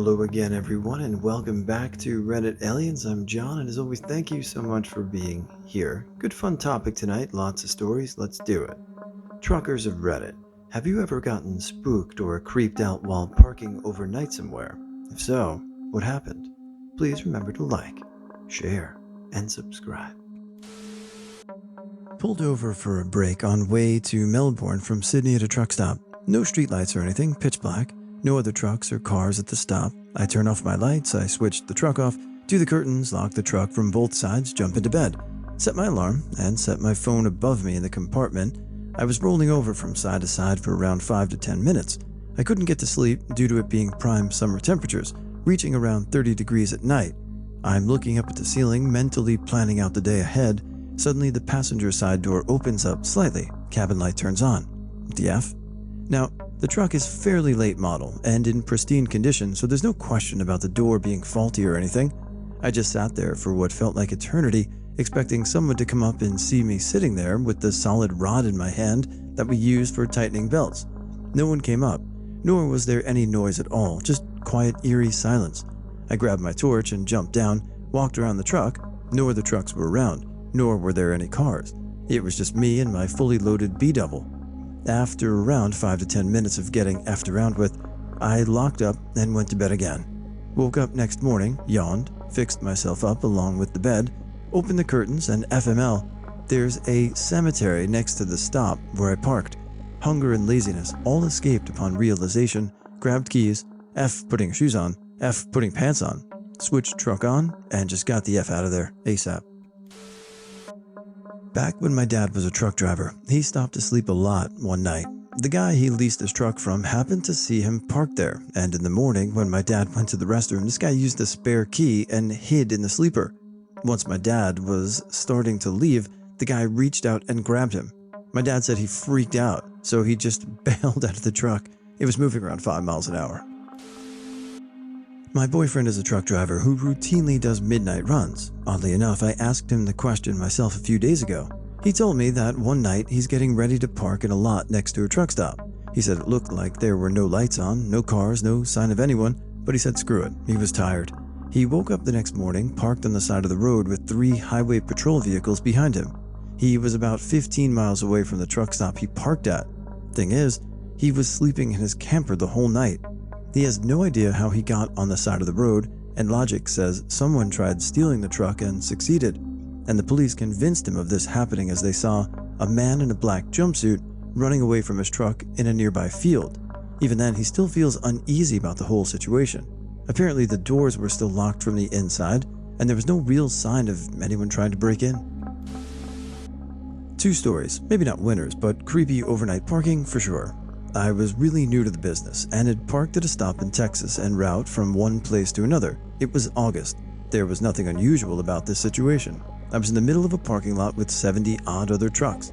Hello again, everyone, and welcome back to Reddit Aliens. I'm John, and as always, thank you so much for being here. Good fun topic tonight, lots of stories, let's do it. Truckers of Reddit, have you ever gotten spooked or creeped out while parking overnight somewhere? If so, what happened? Please remember to like, share, and subscribe. Pulled over for a break on way to Melbourne from Sydney at a truck stop. No streetlights or anything, pitch black. No other trucks or cars at the stop. I turn off my lights, I switch the truck off, do the curtains, lock the truck from both sides, jump into bed, set my alarm, and set my phone above me in the compartment. I was rolling over from side to side for around 5 to 10 minutes. I couldn't get to sleep due to it being prime summer temperatures, reaching around 30 degrees at night. I'm looking up at the ceiling, mentally planning out the day ahead. Suddenly the passenger side door opens up slightly, cabin light turns on. What the F? Now, the truck is fairly late model and in pristine condition, so there's no question about the door being faulty or anything. I just sat there for what felt like eternity, expecting someone to come up and see me sitting there with the solid rod in my hand that we use for tightening belts. No one came up, nor was there any noise at all, just quiet, eerie silence. I grabbed my torch and jumped down, walked around the truck. No other trucks were around, nor were there any cars. It was just me and my fully loaded B-double. After around 5 to 10 minutes of getting effed around with, I locked up and went to bed again. Woke up next morning, yawned, fixed myself up along with the bed, opened the curtains, and FML, there's a cemetery next to the stop where I parked. Hunger and laziness all escaped upon realization, grabbed keys, F putting shoes on, F putting pants on, switched truck on, and just got the F out of there ASAP. Back when my dad was a truck driver, he stopped to sleep a lot one night. The guy he leased his truck from happened to see him parked there, and in the morning when my dad went to the restroom, this guy used the spare key and hid in the sleeper. Once my dad was starting to leave, the guy reached out and grabbed him. My dad said he freaked out, so he just bailed out of the truck. It was moving around 5 miles an hour. My boyfriend is a truck driver who routinely does midnight runs. Oddly enough, I asked him the question myself a few days ago. He told me that one night he's getting ready to park in a lot next to a truck stop. He said it looked like there were no lights on, no cars, no sign of anyone, but he said screw it, he was tired. He woke up the next morning, parked on the side of the road with 3 highway patrol vehicles behind him. He was about 15 miles away from the truck stop he parked at. Thing is, he was sleeping in his camper the whole night. He has no idea how he got on the side of the road, and logic says someone tried stealing the truck and succeeded. And the police convinced him of this happening as they saw a man in a black jumpsuit running away from his truck in a nearby field. Even then, he still feels uneasy about the whole situation. Apparently, the doors were still locked from the inside, and there was no real sign of anyone trying to break in. 2 stories, maybe not winners, but creepy overnight parking for sure. I was really new to the business and had parked at a stop in Texas en route from one place to another. It was August. There was nothing unusual about this situation. I was in the middle of a parking lot with 70-odd other trucks.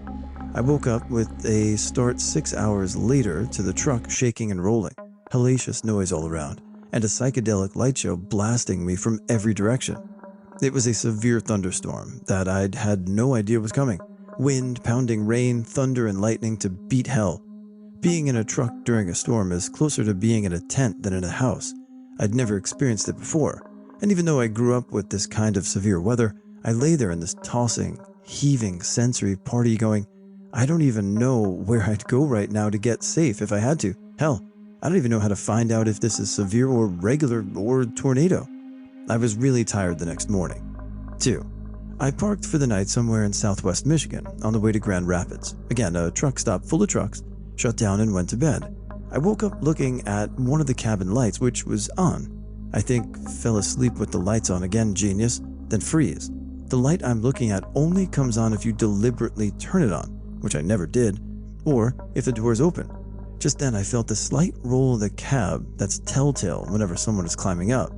I woke up with a start 6 hours later to the truck shaking and rolling, hellacious noise all around, and a psychedelic light show blasting me from every direction. It was a severe thunderstorm that I'd had no idea was coming. Wind, pounding rain, thunder, and lightning to beat hell. Being in a truck during a storm is closer to being in a tent than in a house. I'd never experienced it before, and even though I grew up with this kind of severe weather, I lay there in this tossing, heaving sensory party going, I don't even know where I'd go right now to get safe if I had to. Hell, I don't even know how to find out if this is severe or regular or tornado. I was really tired the next morning. 2. I parked for the night somewhere in southwest Michigan on the way to Grand Rapids. Again, a truck stop full of trucks. Shut down and went to bed. I woke up looking at one of the cabin lights, which was on. I think fell asleep with the lights on again, genius, then freeze. The light I'm looking at only comes on if you deliberately turn it on, which I never did, or if the door is open. Just then I felt the slight roll of the cab that's telltale whenever someone is climbing up.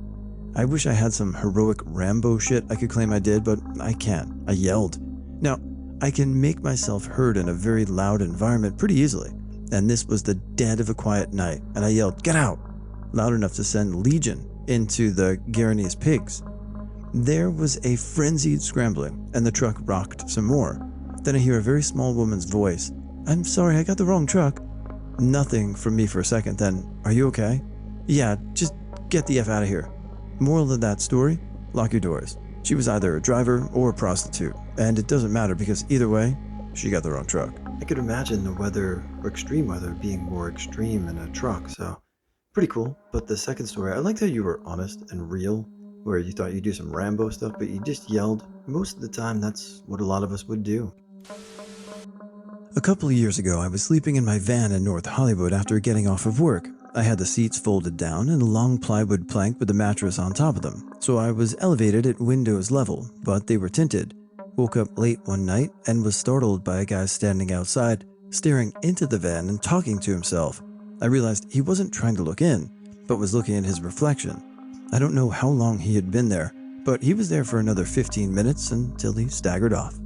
I wish I had some heroic Rambo shit I could claim I did, but I can't. I yelled. Now, I can make myself heard in a very loud environment pretty easily. And this was the dead of a quiet night, and I yelled, "Get out!" loud enough to send Legion into the Guaranese pigs. There was a frenzied scrambling, and the truck rocked some more. Then I hear a very small woman's voice. "I'm sorry, I got the wrong truck." Nothing from me for a second, then, "Are you okay?" "Yeah, just Get the F out of here. Moral of that story? Lock your doors. She was either a driver or a prostitute, and it doesn't matter because either way, she got the wrong truck. I could imagine the weather, or extreme weather, being more extreme in a truck, so pretty cool. But the second story, I liked how you were honest and real, where you thought you'd do some Rambo stuff, but you just yelled. Most of the time, that's what a lot of us would do. A couple of years ago, I was sleeping in my van in North Hollywood after getting off of work. I had the seats folded down and a long plywood plank with a mattress on top of them, so I was elevated at windows level, but they were tinted. Woke up late one night and was startled by a guy standing outside, staring into the van and talking to himself. I realized he wasn't trying to look in, but was looking at his reflection. I don't know how long he had been there, but he was there for another 15 minutes until he staggered off.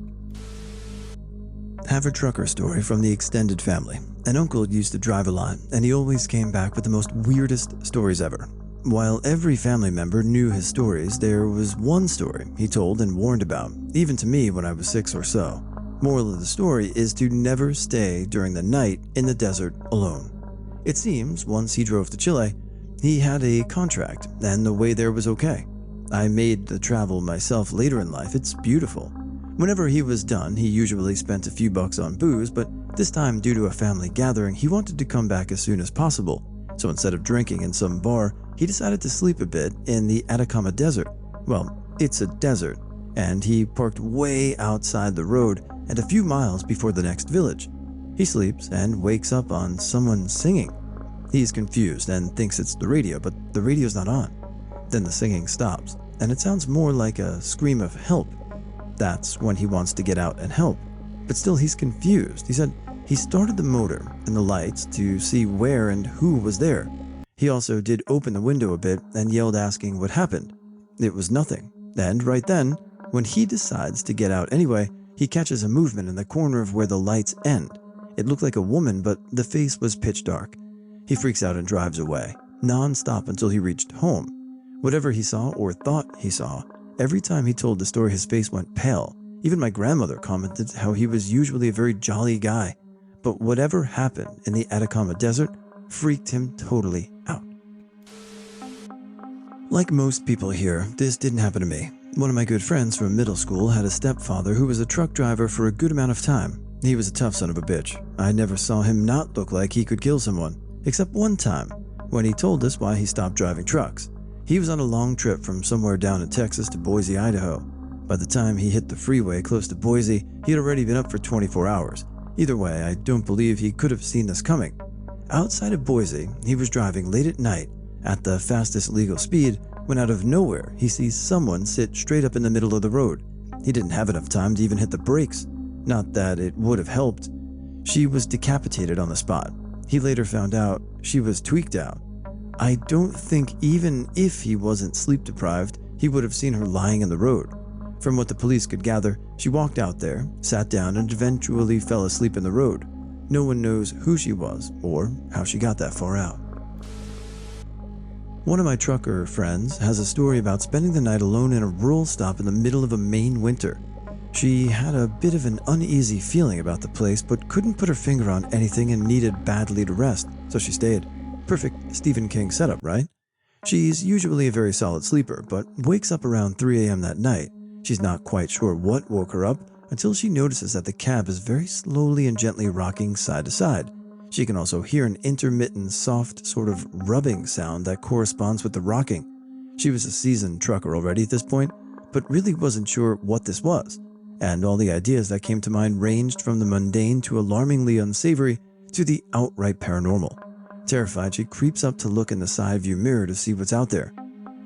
Have a trucker story from the extended family. An uncle used to drive a lot, and he always came back with the most weirdest stories ever. While every family member knew his stories, there was one story he told and warned about, even to me when I was 6 or so. Moral of the story is to never stay during the night in the desert alone. It seems once he drove to Chile, he had a contract, and the way there was okay. I made the travel myself later in life. It's beautiful. Whenever he was done, he usually spent a few bucks on booze, but this time, due to a family gathering, he wanted to come back as soon as possible. So instead of drinking in some bar, he decided to sleep a bit in the Atacama Desert. Well, it's a desert, and he parked way outside the road and a few miles before the next village. He sleeps and wakes up on someone singing. He's confused and thinks it's the radio, but the radio's not on. Then the singing stops, and it sounds more like a scream of help. That's when he wants to get out and help. But still, he's confused. He said he started the motor and the lights to see where and who was there. He also did open the window a bit and yelled asking what happened. It was nothing. And right then, when he decides to get out anyway, he catches a movement in the corner of where the lights end. It looked like a woman, but the face was pitch dark. He freaks out and drives away, non-stop until he reached home. Whatever he saw or thought he saw, every time he told the story, his face went pale. Even my grandmother commented how he was usually a very jolly guy. But whatever happened in the Atacama Desert freaked him totally out. Like most people here, this didn't happen to me. One of my good friends from middle school had a stepfather who was a truck driver for a good amount of time. He was a tough son of a bitch. I never saw him not look like he could kill someone, except one time when he told us why he stopped driving trucks. He was on a long trip from somewhere down in Texas to Boise, Idaho. By the time he hit the freeway close to Boise, he had already been up for 24 hours. Either way, I don't believe he could have seen this coming. Outside of Boise, he was driving late at night at the fastest legal speed when out of nowhere he sees someone sit straight up in the middle of the road. He didn't have enough time to even hit the brakes. Not that it would have helped. She was decapitated on the spot. He later found out she was tweaked out. I don't think even if he wasn't sleep deprived, he would have seen her lying in the road. From what the police could gather, she walked out there, sat down, and eventually fell asleep in the road. No one knows who she was or how she got that far out. One of my trucker friends has a story about spending the night alone in a rural stop in the middle of a Maine winter. She had a bit of an uneasy feeling about the place, but couldn't put her finger on anything and needed badly to rest, so she stayed. Perfect Stephen King setup, right? She's usually a very solid sleeper, but wakes up around 3 a.m. that night. She's not quite sure what woke her up until she notices that the cab is very slowly and gently rocking side to side. She can also hear an intermittent, soft sort of rubbing sound that corresponds with the rocking. She was a seasoned trucker already at this point, but really wasn't sure what this was. And all the ideas that came to mind ranged from the mundane to alarmingly unsavory to the outright paranormal. Terrified, she creeps up to look in the side view mirror to see what's out there.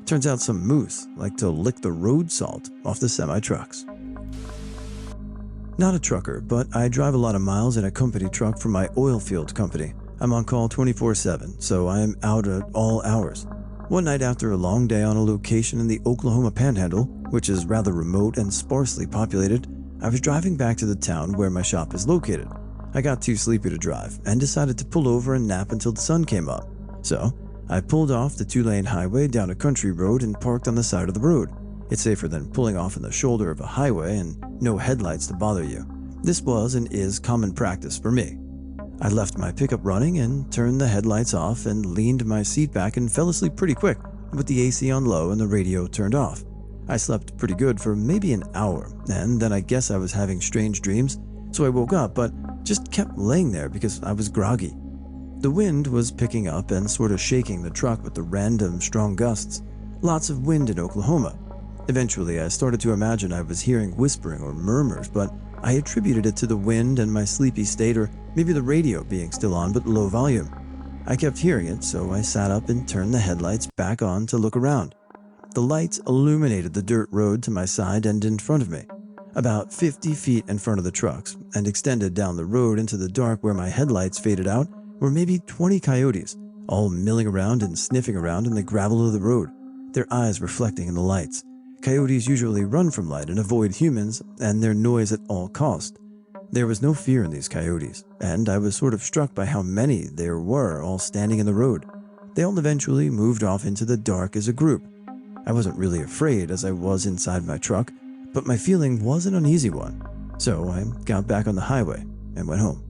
Turns out some moose like to lick the road salt off the semi-trucks. Not a trucker, but I drive a lot of miles in a company truck for my oil field company. I'm on call 24/7, so I am out at all hours. One night after a long day on a location in the Oklahoma Panhandle, which is rather remote and sparsely populated, I was driving back to the town where my shop is located. I got too sleepy to drive and decided to pull over and nap until the sun came up. So, I pulled off the 2-lane highway down a country road and parked on the side of the road. It's safer than pulling off in the shoulder of a highway and no headlights to bother you. This was and is common practice for me. I left my pickup running and turned the headlights off and leaned my seat back and fell asleep pretty quick, with the AC on low and the radio turned off. I slept pretty good for maybe an hour, and then I guess I was having strange dreams, so I woke up but just kept laying there because I was groggy. The wind was picking up and sort of shaking the truck with the random strong gusts. Lots of wind in Oklahoma. Eventually, I started to imagine I was hearing whispering or murmurs, but I attributed it to the wind and my sleepy state, or maybe the radio being still on but low volume. I kept hearing it, so I sat up and turned the headlights back on to look around. The lights illuminated the dirt road to my side and in front of me, about 50 feet in front of the trucks, and extended down the road into the dark where my headlights faded out were maybe 20 coyotes, all milling around and sniffing around in the gravel of the road, their eyes reflecting in the lights. Coyotes usually run from light and avoid humans and their noise at all cost. There was no fear in these coyotes, and I was sort of struck by how many there were all standing in the road. They all eventually moved off into the dark as a group. I wasn't really afraid as I was inside my truck, but my feeling was an uneasy one. So I got back on the highway and went home.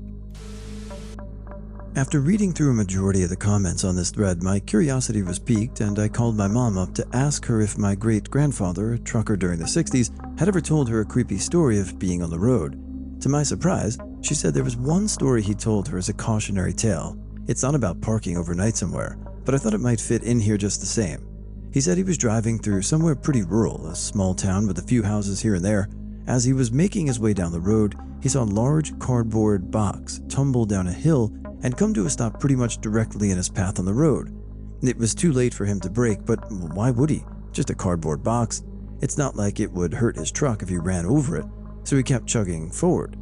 After reading through a majority of the comments on this thread, my curiosity was piqued and I called my mom up to ask her if my great-grandfather, a trucker during the 60s, had ever told her a creepy story of being on the road. To my surprise, she said there was one story he told her as a cautionary tale. It's not about parking overnight somewhere, but I thought it might fit in here just the same. He said he was driving through somewhere pretty rural, a small town with a few houses here and there. As he was making his way down the road, he saw a large cardboard box tumble down a hill and come to a stop pretty much directly in his path on the road. It was too late for him to brake, but why would he? Just a cardboard box. It's not like it would hurt his truck if he ran over it, so he kept chugging forward.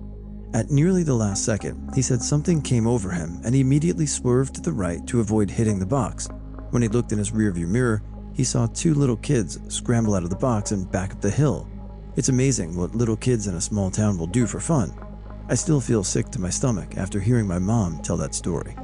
At nearly the last second, he said something came over him and he immediately swerved to the right to avoid hitting the box. When he looked in his rearview mirror, he saw two little kids scramble out of the box and back up the hill. It's amazing what little kids in a small town will do for fun. I still feel sick to my stomach after hearing my mom tell that story.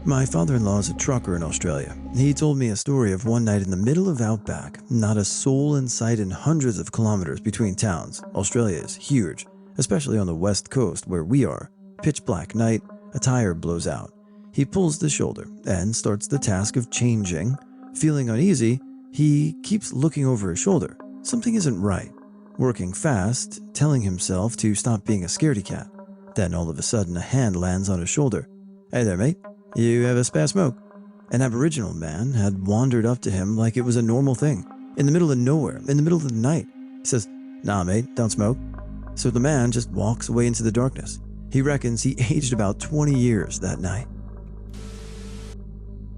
My father-in-law is a trucker in Australia. He told me a story of one night in the middle of outback, not a soul in sight and hundreds of kilometers between towns. Australia is huge, especially on the west coast where we are. Pitch black night, a tire blows out. He pulls the shoulder and starts the task of changing. Feeling uneasy, he keeps looking over his shoulder. Something isn't right. Working fast, telling himself to stop being a scaredy cat. Then all of a sudden a hand lands on his shoulder. "Hey there, mate. You have a spare smoke?" An Aboriginal man had wandered up to him like it was a normal thing. In the middle of nowhere, in the middle of the night. He says, "Nah, mate, don't smoke." So the man just walks away into the darkness. He reckons he aged about 20 years that night.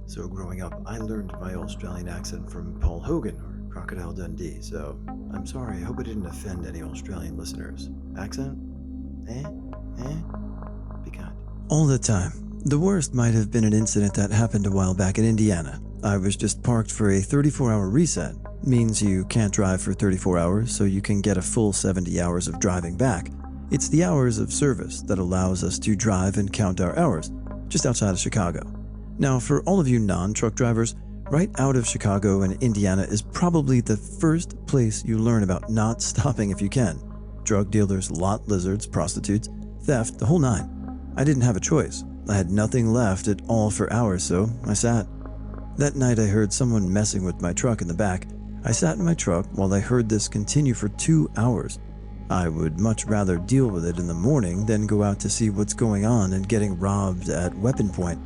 So growing up, I learned my Australian accent from Paul Hogan or Crocodile Dundee, so I'm sorry, I hope I didn't offend any Australian listeners. Accent? Be kind. All the time. The worst might have been an incident that happened a while back in Indiana. I was just parked for a 34-hour reset. Means you can't drive for 34 hours, so you can get a full 70 hours of driving back. It's the hours of service that allows us to drive and count our hours, just outside of Chicago. Now, for all of you non-truck drivers, right out of Chicago and Indiana is probably the first place you learn about not stopping if you can. Drug dealers, lot lizards, prostitutes, theft, the whole nine. I didn't have a choice. I had nothing left at all for hours, so I sat. That night I heard someone messing with my truck in the back. I sat in my truck while I heard this continue for 2 hours. I would much rather deal with it in the morning than go out to see what's going on and getting robbed at weapon point.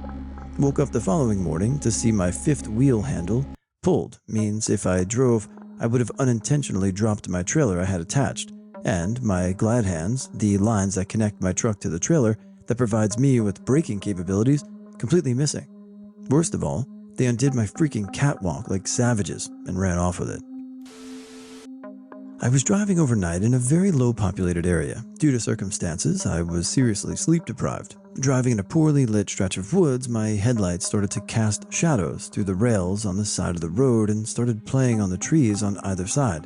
Woke up the following morning to see my fifth wheel handle pulled. Means if I drove, I would have unintentionally dropped my trailer I had attached, and my glad hands, the lines that connect my truck to the trailer that provides me with braking capabilities, completely missing. Worst of all, they undid my freaking catwalk like savages and ran off with it. I was driving overnight in a very low-populated area. Due to circumstances, I was seriously sleep-deprived. Driving in a poorly lit stretch of woods, my headlights started to cast shadows through the rails on the side of the road and started playing on the trees on either side.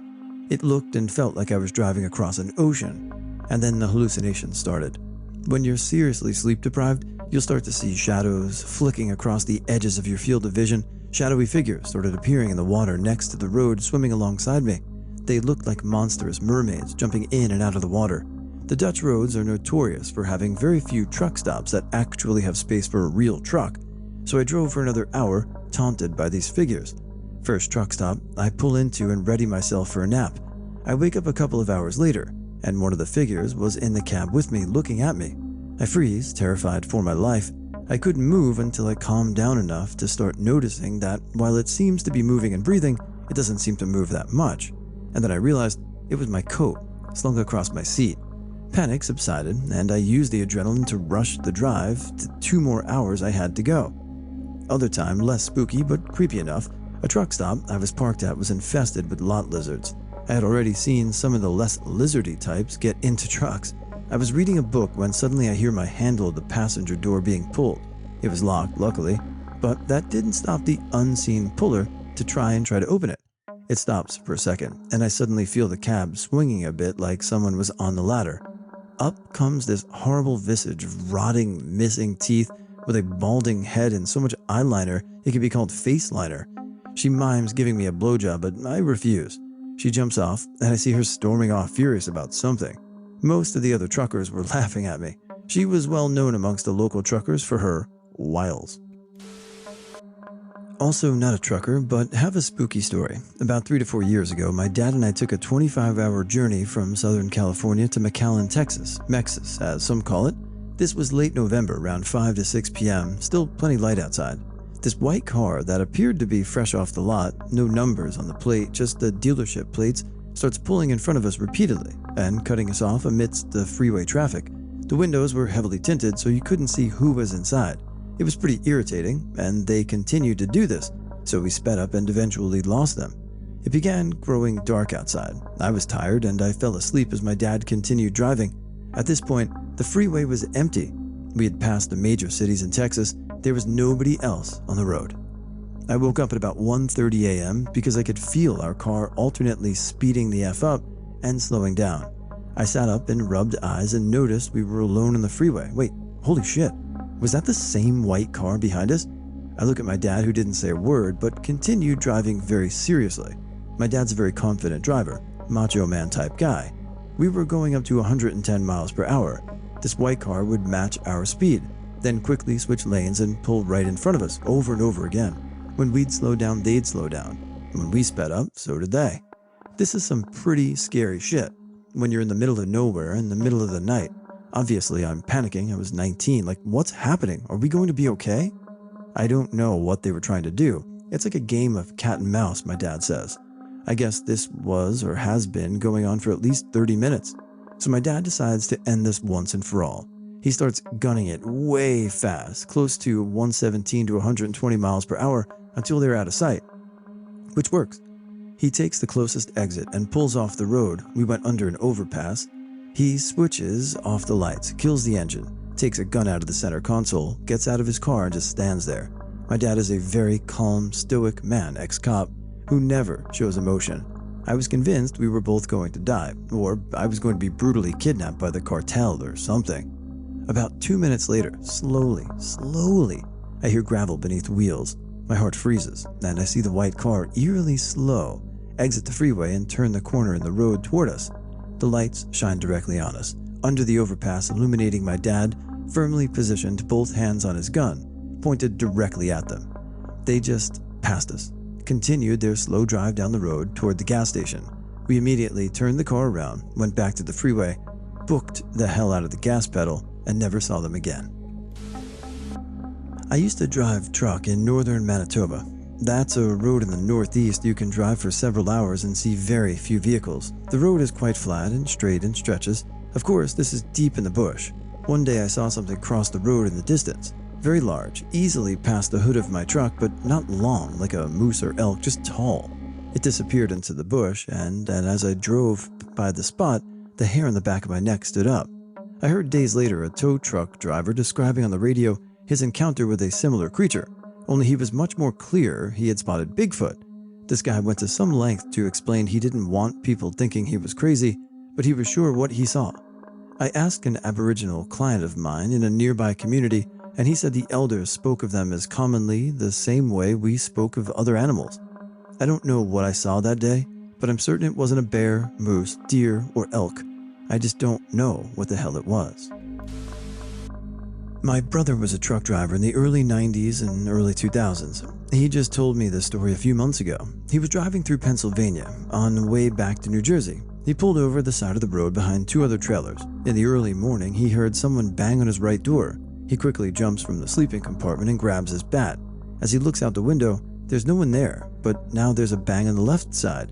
It looked and felt like I was driving across an ocean. And then the hallucinations started. When you're seriously sleep-deprived, you'll start to see shadows flicking across the edges of your field of vision. Shadowy figures started appearing in the water next to the road, swimming alongside me. They looked like monstrous mermaids jumping in and out of the water. The Dutch roads are notorious for having very few truck stops that actually have space for a real truck. So I drove for another hour, taunted by these figures. First truck stop, I pull into and ready myself for a nap. I wake up a couple of hours later, and one of the figures was in the cab with me, looking at me. I freeze, terrified for my life. I couldn't move until I calmed down enough to start noticing that while it seems to be moving and breathing, it doesn't seem to move that much. And then I realized it was my coat, slung across my seat. Panic subsided, and I used the adrenaline to rush the drive to 2 more hours I had to go. Other time, less spooky but creepy enough, a truck stop I was parked at was infested with lot lizards. I had already seen some of the less lizardy types get into trucks. I was reading a book when suddenly I hear my handle of the passenger door being pulled. It was locked, luckily, but that didn't stop the unseen puller to try to open it. It stops for a second, and I suddenly feel the cab swinging a bit like someone was on the ladder. Up comes this horrible visage of rotting, missing teeth with a balding head and so much eyeliner it could be called face liner. She mimes giving me a blowjob, but I refuse. She jumps off, and I see her storming off furious about something. Most of the other truckers were laughing at me. She was well known amongst the local truckers for her wiles. Also not a trucker, but have a spooky story. About 3 to 4 years ago, my dad and I took a 25-hour journey from Southern California to McAllen, Texas, Mexis, as some call it. This was late November, around 5 to 6 p.m., still plenty light outside. This white car that appeared to be fresh off the lot, no numbers on the plate, just the dealership plates, starts pulling in front of us repeatedly and cutting us off amidst the freeway traffic. The windows were heavily tinted, so you couldn't see who was inside. It was pretty irritating, and they continued to do this, so we sped up and eventually lost them. It began growing dark outside. I was tired, and I fell asleep as my dad continued driving. At this point, the freeway was empty. We had passed the major cities in Texas. There was nobody else on the road. I woke up at about 1:30 a.m. because I could feel our car alternately speeding the F up and slowing down. I sat up and rubbed eyes and noticed we were alone on the freeway. Wait, holy shit. Was that the same white car behind us? I look at my dad, who didn't say a word but continued driving very seriously. My dad's a very confident driver, macho man type guy. We were going up to 110 miles per hour. This white car would match our speed, then quickly switch lanes and pull right in front of us over and over again. When we'd slow down, they'd slow down. When we sped up, so did they. This is some pretty scary shit. When you're in the middle of nowhere, in the middle of the night. Obviously, I'm panicking. I was 19. Like, what's happening? Are we going to be okay? I don't know what they were trying to do. It's like a game of cat and mouse, my dad says. I guess this was or has been going on for at least 30 minutes. So my dad decides to end this once and for all. He starts gunning it way fast, close to 117 to 120 miles per hour until they're out of sight, which works. He takes the closest exit and pulls off the road. We went under an overpass. He switches off the lights, kills the engine, takes a gun out of the center console, gets out of his car and just stands there. My dad is a very calm, stoic man, ex-cop, who never shows emotion. I was convinced we were both going to die, or I was going to be brutally kidnapped by the cartel or something. About 2 minutes later, slowly, I hear gravel beneath wheels. My heart freezes, and I see the white car eerily slow, exit the freeway and turn the corner in the road toward us. The lights shine directly on us, under the overpass, illuminating my dad, firmly positioned, both hands on his gun, pointed directly at them. They just passed us, continued their slow drive down the road toward the gas station. We immediately turned the car around, went back to the freeway, booked the hell out of the gas pedal, and never saw them again. I used to drive truck in northern Manitoba. That's a road in the northeast you can drive for several hours and see very few vehicles. The road is quite flat and straight and stretches. Of course, this is deep in the bush. One day I saw something cross the road in the distance. Very large, easily past the hood of my truck, but not long like a moose or elk, just tall. It disappeared into the bush, and as I drove by the spot, the hair on the back of my neck stood up. I heard days later a tow truck driver describing on the radio his encounter with a similar creature, only he was much more clear he had spotted Bigfoot. This guy went to some length to explain he didn't want people thinking he was crazy, but he was sure what he saw. I asked an Aboriginal client of mine in a nearby community, and he said the elders spoke of them as commonly the same way we spoke of other animals. I don't know what I saw that day, but I'm certain it wasn't a bear, moose, deer, or elk. I just don't know what the hell it was. My brother was a truck driver in the early 90s and early 2000s. He just told me this story a few months ago. He was driving through Pennsylvania on the way back to New Jersey. He pulled over the side of the road behind two other trailers. In the early morning, he heard someone bang on his right door. He quickly jumps from the sleeping compartment and grabs his bat. As he looks out the window, there's no one there, but now there's a bang on the left side.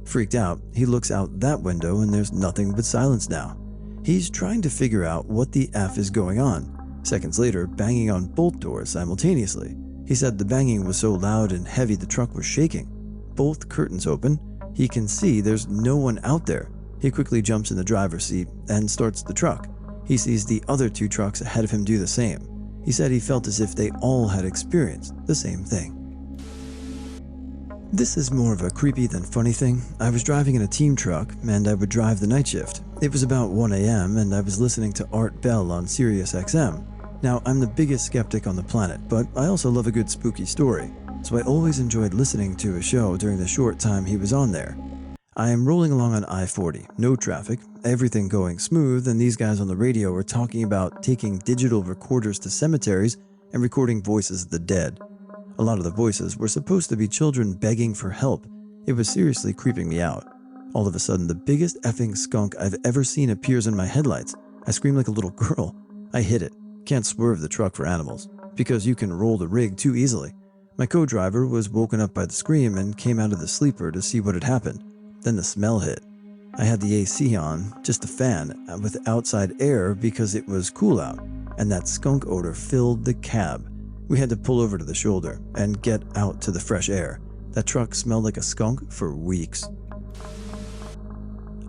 Freaked out, he looks out that window and there's nothing but silence now. He's trying to figure out what the F is going on. Seconds later, banging on both doors simultaneously. He said the banging was so loud and heavy the truck was shaking. Both curtains open. He can see there's no one out there. He quickly jumps in the driver's seat and starts the truck. He sees the other two trucks ahead of him do the same. He said he felt as if they all had experienced the same thing. This is more of a creepy than funny thing. I was driving in a team truck and I would drive the night shift. It was about 1 a.m. and I was listening to Art Bell on Sirius XM. Now, I'm the biggest skeptic on the planet, but I also love a good spooky story, so I always enjoyed listening to a show during the short time he was on there. I am rolling along on I-40, no traffic, everything going smooth, and these guys on the radio are talking about taking digital recorders to cemeteries and recording voices of the dead. A lot of the voices were supposed to be children begging for help. It was seriously creeping me out. All of a sudden, the biggest effing skunk I've ever seen appears in my headlights. I scream like a little girl. I hit it. Can't swerve the truck for animals, because you can roll the rig too easily. My co-driver was woken up by the scream and came out of the sleeper to see what had happened. Then the smell hit. I had the AC on, just a fan, with outside air because it was cool out, and that skunk odor filled the cab. We had to pull over to the shoulder and get out to the fresh air. That truck smelled like a skunk for weeks.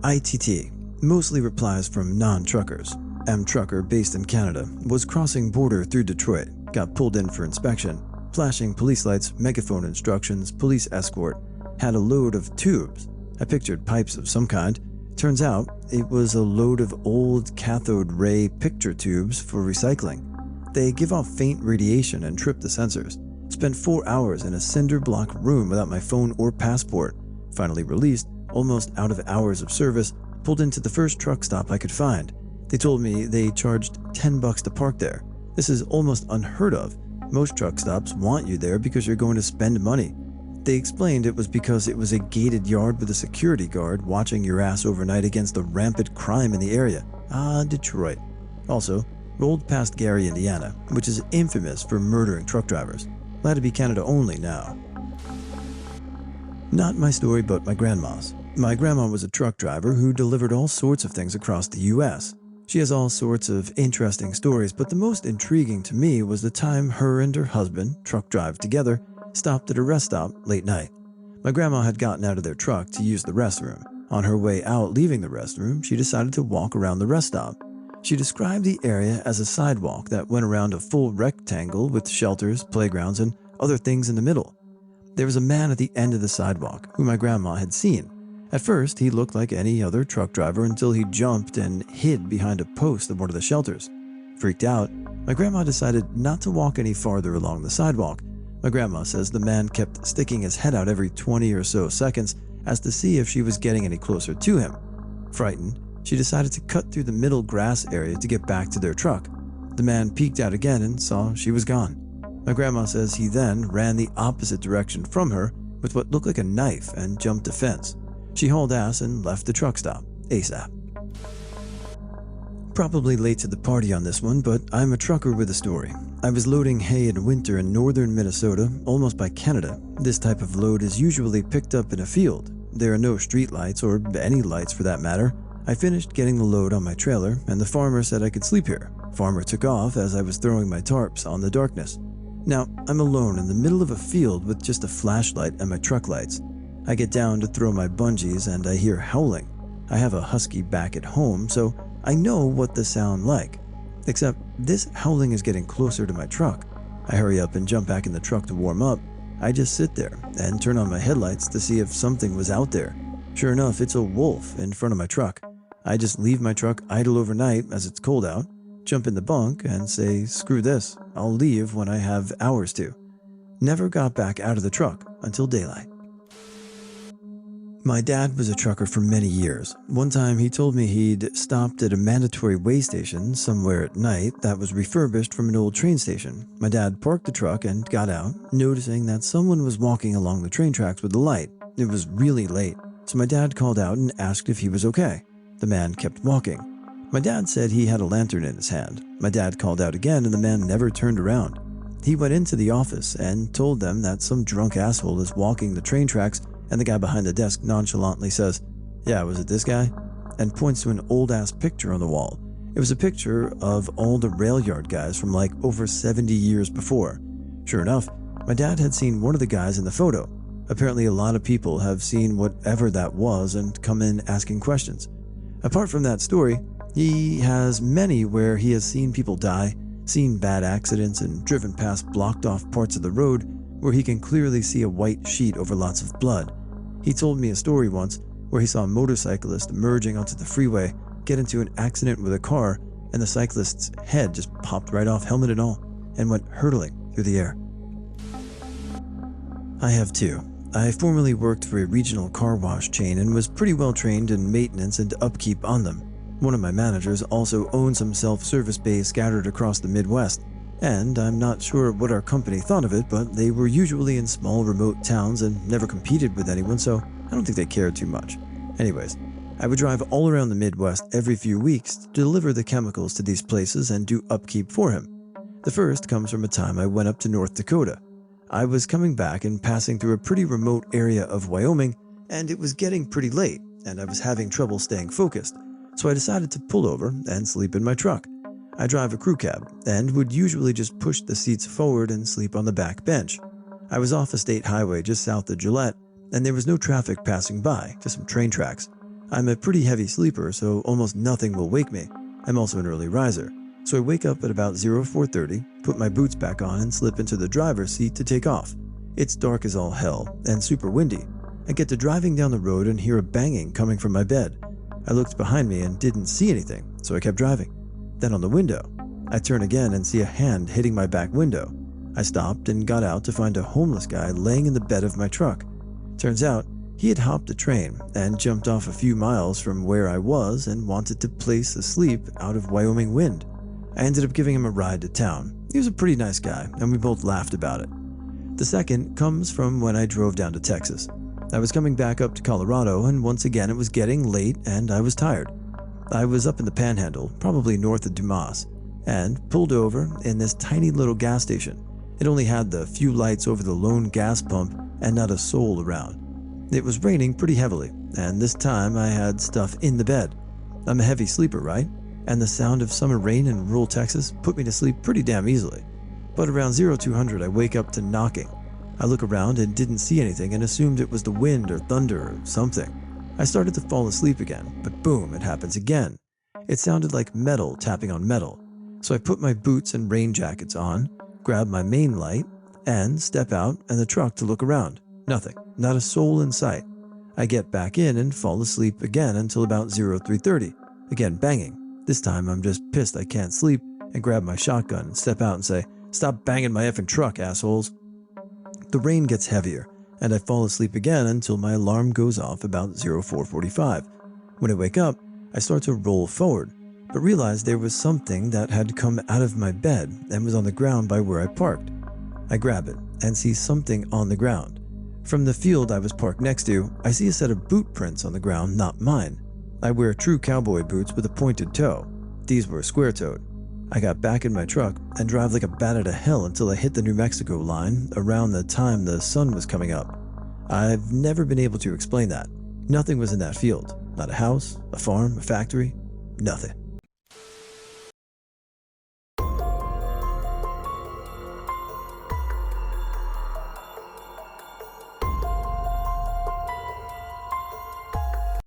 ITT, mostly replies from non-truckers. M trucker based in Canada was crossing border through Detroit, got pulled in for inspection, flashing police lights, megaphone instructions, police escort, had a load of tubes. I pictured pipes of some kind. Turns out it was a load of old cathode ray picture tubes for recycling. They give off faint radiation and trip the sensors. Spent 4 hours in a cinder block room without my phone or passport. Finally released, almost out of hours of service, pulled into the first truck stop I could find. They told me they charged $10 to park there. This is almost unheard of. Most truck stops want you there because you're going to spend money. They explained it was because it was a gated yard with a security guard watching your ass overnight against the rampant crime in the area. Detroit. Also, rolled past Gary, Indiana, which is infamous for murdering truck drivers. Glad to be Canada only now. Not my story, but my grandma's. My grandma was a truck driver who delivered all sorts of things across the U.S. She has all sorts of interesting stories, but the most intriguing to me was the time her and her husband, truck drive together, stopped at a rest stop late night. My grandma had gotten out of their truck to use the restroom. On her way out leaving the restroom, she decided to walk around the rest stop. She described the area as a sidewalk that went around a full rectangle with shelters, playgrounds, and other things in the middle. There was a man at the end of the sidewalk who my grandma had seen. At first, he looked like any other truck driver until he jumped and hid behind a post of one of the shelters. Freaked out, my grandma decided not to walk any farther along the sidewalk. My grandma says the man kept sticking his head out every 20 or so seconds as to see if she was getting any closer to him. Frightened, she decided to cut through the middle grass area to get back to their truck. The man peeked out again and saw she was gone. My grandma says he then ran the opposite direction from her with what looked like a knife and jumped a fence. She hauled ass and left the truck stop, ASAP. Probably late to the party on this one, but I'm a trucker with a story. I was loading hay in winter in northern Minnesota, almost by Canada. This type of load is usually picked up in a field. There are no street lights, or any lights for that matter. I finished getting the load on my trailer, and the farmer said I could sleep here. Farmer took off as I was throwing my tarps on the darkness. Now, I'm alone in the middle of a field with just a flashlight and my truck lights. I get down to throw my bungees and I hear howling. I have a husky back at home, so I know what the sound like. Except this howling is getting closer to my truck. I hurry up and jump back in the truck to warm up. I just sit there and turn on my headlights to see if something was out there. Sure enough, it's a wolf in front of my truck. I just leave my truck idle overnight as it's cold out, jump in the bunk and say, screw this, I'll leave when I have hours to. Never got back out of the truck until daylight. My dad was a trucker for many years. One time he told me he'd stopped at a mandatory way station somewhere at night that was refurbished from an old train station. My dad parked the truck and got out, noticing that someone was walking along the train tracks with a light. It was really late, so my dad called out and asked if he was okay. The man kept walking. My dad said he had a lantern in his hand. My dad called out again and the man never turned around. He went into the office and told them that some drunk asshole is walking the train tracks, and the guy behind the desk nonchalantly says, "Yeah, was it this guy?" and points to an old-ass picture on the wall. It was a picture of all the rail yard guys from like over 70 years before. Sure enough, my dad had seen one of the guys in the photo. Apparently a lot of people have seen whatever that was and come in asking questions. Apart from that story, he has many where he has seen people die, seen bad accidents, and driven past blocked off parts of the road where he can clearly see a white sheet over lots of blood. He told me a story once where he saw a motorcyclist emerging onto the freeway, get into an accident with a car, and the cyclist's head just popped right off, helmet and all, and went hurtling through the air. I have two. I formerly worked for a regional car wash chain and was pretty well trained in maintenance and upkeep on them. One of my managers also owned some self-service bays scattered across the Midwest, and I'm not sure what our company thought of it, but they were usually in small remote towns and never competed with anyone, so I don't think they cared too much. Anyways, I would drive all around the Midwest every few weeks to deliver the chemicals to these places and do upkeep for him. The first comes from a time I went up to North Dakota. I was coming back and passing through a pretty remote area of Wyoming, and it was getting pretty late, and I was having trouble staying focused, so I decided to pull over and sleep in my truck. I drive a crew cab, and would usually just push the seats forward and sleep on the back bench. I was off a state highway just south of Gillette, and there was no traffic passing by, just some train tracks. I'm a pretty heavy sleeper, so almost nothing will wake me. I'm also an early riser, so I wake up at about 04:30, put my boots back on, and slip into the driver's seat to take off. It's dark as all hell, and super windy. I get to driving down the road and hear a banging coming from my bed. I looked behind me and didn't see anything, so I kept driving. Then on the window, I turn again and see a hand hitting my back window. I stopped and got out to find a homeless guy laying in the bed of my truck. Turns out, he had hopped a train and jumped off a few miles from where I was and wanted to place asleep out of Wyoming wind. I ended up giving him a ride to town. He was a pretty nice guy, and we both laughed about it. The second comes from when I drove down to Texas. I was coming back up to Colorado, and once again it was getting late and I was tired. I was up in the Panhandle, probably north of Dumas, and pulled over in this tiny little gas station. It only had the few lights over the lone gas pump and not a soul around. It was raining pretty heavily, and this time I had stuff in the bed. I'm a heavy sleeper, right? And the sound of summer rain in rural Texas put me to sleep pretty damn easily. But around 0200 I wake up to knocking. I look around and didn't see anything and assumed it was the wind or thunder or something. I started to fall asleep again, but boom, it happens again. It sounded like metal tapping on metal. So I put my boots and rain jackets on, grab my main light, and step out in the truck to look around. Nothing, not a soul in sight. I get back in and fall asleep again until about 0330. Again banging. This time I'm just pissed I can't sleep and grab my shotgun and step out and say, "Stop banging my effing truck, assholes." The rain gets heavier, and I fall asleep again until my alarm goes off about 0445. When I wake up, I start to roll forward, but realize there was something that had come out of my bed and was on the ground by where I parked. I grab it and see something on the ground. From the field I was parked next to, I see a set of boot prints on the ground, not mine. I wear true cowboy boots with a pointed toe. These were square-toed. I got back in my truck and drive like a bat out of hell until I hit the New Mexico line around the time the sun was coming up. I've never been able to explain that. Nothing was in that field. Not a house, a farm, a factory, nothing.